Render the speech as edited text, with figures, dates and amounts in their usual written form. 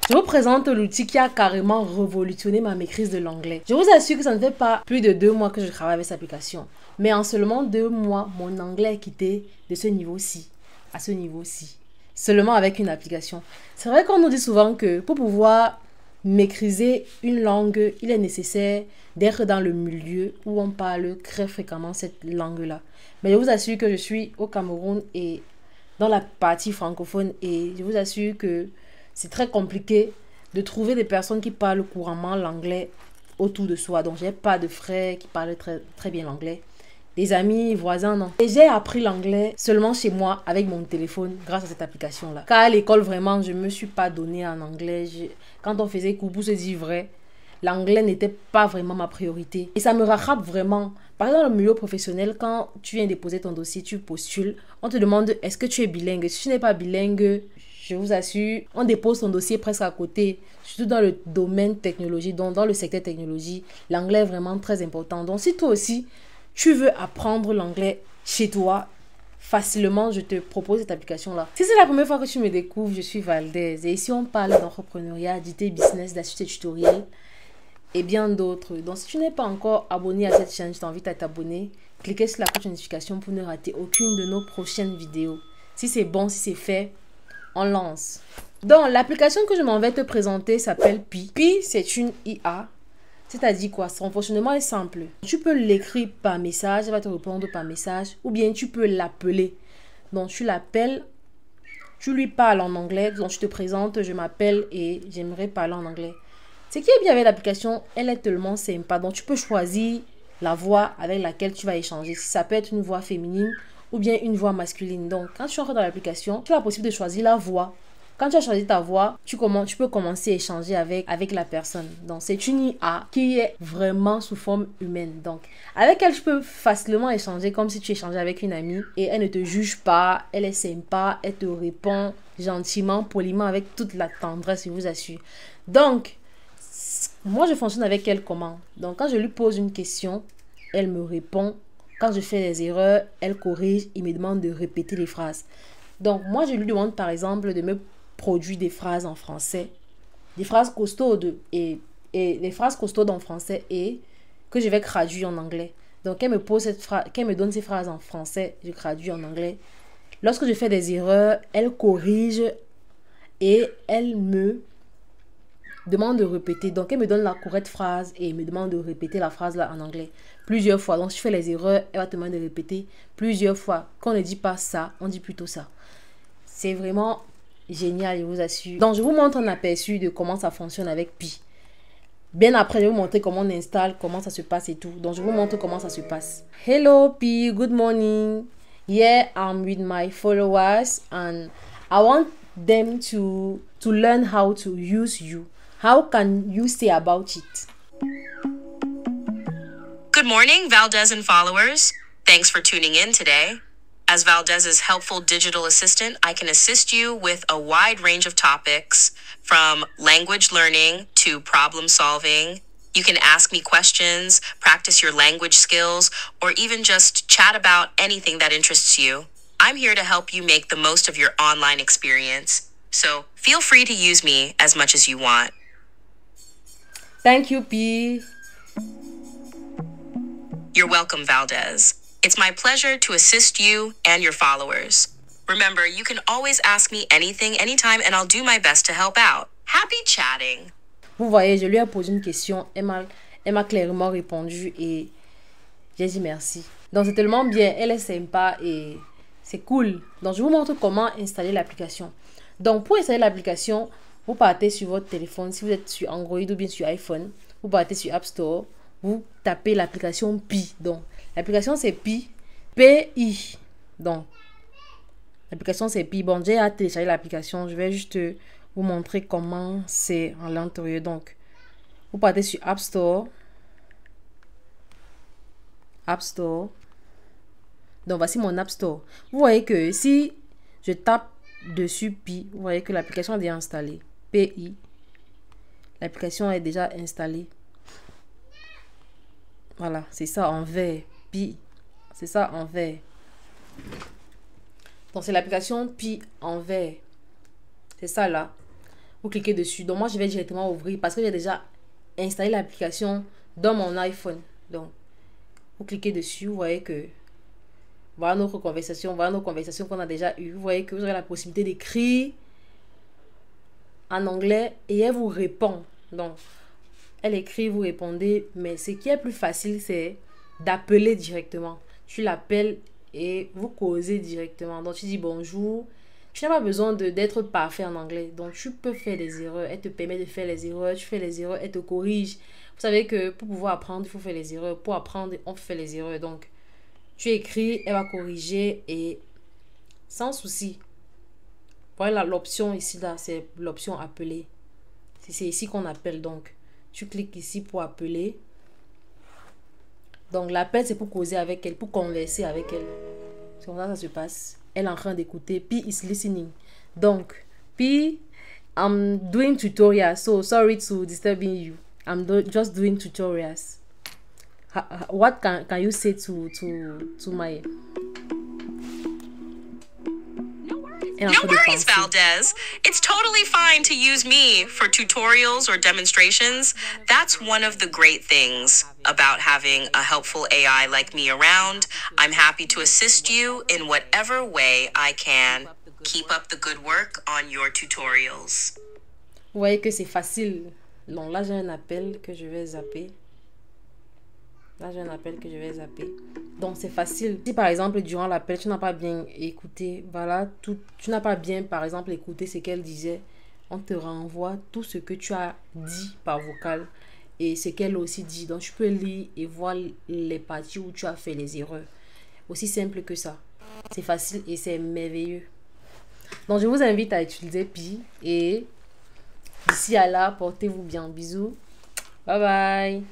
Je vous présente l'outil qui a carrément révolutionné ma maîtrise de l'anglais. Je vous assure que ça ne fait pas plus de 2 mois que je travaille avec cette application. Mais en seulement 2 mois, mon anglais est quitté de ce niveau-ci à ce niveau-ci. Seulement avec une application. C'est vrai qu'on nous dit souvent que pour pouvoir maîtriser une langue, il est nécessaire d'être dans le milieu où on parle très fréquemment cette langue-là. Mais je vous assure que je suis au Cameroun et dans la partie francophone et je vous assure que c'est très compliqué de trouver des personnes qui parlent couramment l'anglais autour de soi. Donc, j'ai pas de frères qui parlent très bien l'anglais. Des amis, voisins, non. Et j'ai appris l'anglais seulement chez moi avec mon téléphone grâce à cette application-là. Car à l'école, vraiment, je me suis pas donnée en anglais. Quand on faisait cours, pour se dire vrai, l'anglais n'était pas vraiment ma priorité. Et ça me rattrape vraiment. Par exemple, dans le milieu professionnel, quand tu viens déposer ton dossier, tu postules, on te demande est-ce que tu es bilingue. Si tu n'es pas bilingue, je vous assure, on dépose ton dossier presque à côté. Surtout dans le domaine technologie, donc dans le secteur technologie, l'anglais est vraiment très important. Donc si toi aussi, tu veux apprendre l'anglais chez toi, facilement, je te propose cette application-là. Si c'est la première fois que tu me découvres, je suis Valdez. Et ici, on parle d'entrepreneuriat, d'idées business, d'astuces tutoriels et bien d'autres. Donc, si tu n'es pas encore abonné à cette chaîne, je t'invite à t'abonner. Cliquez sur la cloche de notification pour ne rater aucune de nos prochaines vidéos. Si c'est bon, si c'est fait, on lance. Donc, l'application que je m'en vais te présenter s'appelle Pi. Pi, c'est une IA. C'est-à-dire quoi? Son fonctionnement est simple. Tu peux l'écrire par message, elle va te répondre par message, ou bien tu peux l'appeler. Donc, tu l'appelles, tu lui parles en anglais. Donc, tu te présentes, je m'appelle et j'aimerais parler en anglais. Ce qui est bien avec l'application, elle est tellement sympa. Donc, tu peux choisir la voix avec laquelle tu vas échanger. Ça peut être une voix féminine ou bien une voix masculine. Donc, quand tu entres dans l'application, tu as la possibilité de choisir la voix. Quand tu as choisi ta voix, tu peux commencer à échanger avec la personne. Donc, c'est une IA qui est vraiment sous forme humaine. Donc, avec elle, je peux facilement échanger comme si tu échangeais avec une amie. Et elle ne te juge pas, elle est sympa, elle te répond gentiment, poliment, avec toute la tendresse, je vous assure. Donc, moi, je fonctionne avec elle comment? Donc, quand je lui pose une question, elle me répond. Quand je fais des erreurs, elle corrige et me demande de répéter les phrases. Donc, moi, je lui demande par exemple de me produire des phrases en français, des phrases costaudes et des phrases costaudes en français et que je vais traduire en anglais. Donc, qu'elle me pose cette phrase, qu'elle me donne ces phrases en français, je traduis en anglais. Lorsque je fais des erreurs, elle corrige et elle me demande de répéter. Donc, elle me donne la correcte phrase et me demande de répéter la phrase là en anglais plusieurs fois. Donc, si je fais les erreurs, elle va te demander de répéter plusieurs fois. Quand on ne dit pas ça, on dit plutôt ça. C'est vraiment génial, je vous assure. Donc, je vous montre un aperçu de comment ça fonctionne avec Pi. Bien après, je vais vous montrer comment on installe, comment ça se passe et tout. Donc, je vous montre comment ça se passe. Hello Pi, good morning. Here I'm with my followers and I want them to learn how to use you. How can you say about it? Good morning, Valdez and followers. Thanks for tuning in today. As Valdez's helpful digital assistant, I can assist you with a wide range of topics, from language learning to problem solving. You can ask me questions, practice your language skills, or even just chat about anything that interests you. I'm here to help you make the most of your online experience. So feel free to use me as much as you want. Thank you, Pi. You're welcome, Valdez. It's my pleasure to assist you and your followers. Remember, you can always ask me anything, anytime, and I'll do my best to help out. Happy chatting! Vous voyez, je lui ai posé une question, elle m'a clairement répondu et j'ai dit merci. Donc, c'est tellement bien, elle est sympa et c'est cool. Donc, je vous montre comment installer l'application. Donc, pour installer l'application, vous partez sur votre téléphone. Si vous êtes sur Android ou bien sur iPhone, vous partez sur App Store, vous tapez l'application Pi. Donc, l'application c'est Pi, P-I. Donc, l'application c'est Pi. Bon, j'ai hâte de télécharger l'application. Je vais juste vous montrer comment c'est à l'intérieur. Donc, vous partez sur App Store. App Store. Donc, voici mon App Store. Vous voyez que si je tape dessus Pi, vous voyez que l'application est déjà installée. P-I. L'application est déjà installée. Voilà, c'est ça en vert. Pi. C'est ça en vert. Donc, c'est l'application Pi en vert. C'est ça là. Vous cliquez dessus. Donc, moi, je vais directement ouvrir parce que j'ai déjà installé l'application dans mon iPhone. Donc, vous cliquez dessus. Vous voyez que voilà notre conversation. Voilà nos conversations qu'on a déjà eues. Vous voyez que vous aurez la possibilité d'écrire en anglais et elle vous répond. Donc, elle écrit, vous répondez. Mais ce qui est plus facile, c'est d'appeler directement. Tu l'appelles et vous causez directement. Donc, tu dis bonjour. Tu n'as pas besoin d'être parfait en anglais. Donc, tu peux faire des erreurs. Elle te permet de faire les erreurs. Tu fais les erreurs, elle te corrige. Vous savez que pour pouvoir apprendre, il faut faire les erreurs. Pour apprendre, on fait les erreurs. Donc, tu écris, elle va corriger et sans souci. Voilà l'option ici, là, c'est l'option appeler. C'est ici qu'on appelle. Donc, tu cliques ici pour appeler. Donc, l'appel, c'est pour causer avec elle, pour converser avec elle. C'est comme ça que ça se passe. Elle est en train d'écouter. P is listening. Donc, P, I'm doing tutorials. So, sorry to disturbing you. Just doing tutorials. What can you say to my... No worries, Valdez. It's totally fine to use me for tutorials or demonstrations. That's one of the great things about having a helpful AI like me around. I'm happy to assist you in whatever way I can. Keep up the good work on your tutorials. Vous voyez que c'est facile. Donc là, j'ai un appel que je vais zapper. Donc, c'est facile. Si, par exemple, durant l'appel, tu n'as pas bien écouté, voilà, tu n'as pas bien, par exemple, écouté ce qu'elle disait, on te renvoie tout ce que tu as dit par vocal et ce qu'elle aussi dit. Donc, tu peux lire et voir les parties où tu as fait les erreurs. Aussi simple que ça. C'est facile et c'est merveilleux. Donc, je vous invite à utiliser Pi et d'ici à là, portez-vous bien. Bisous. Bye bye.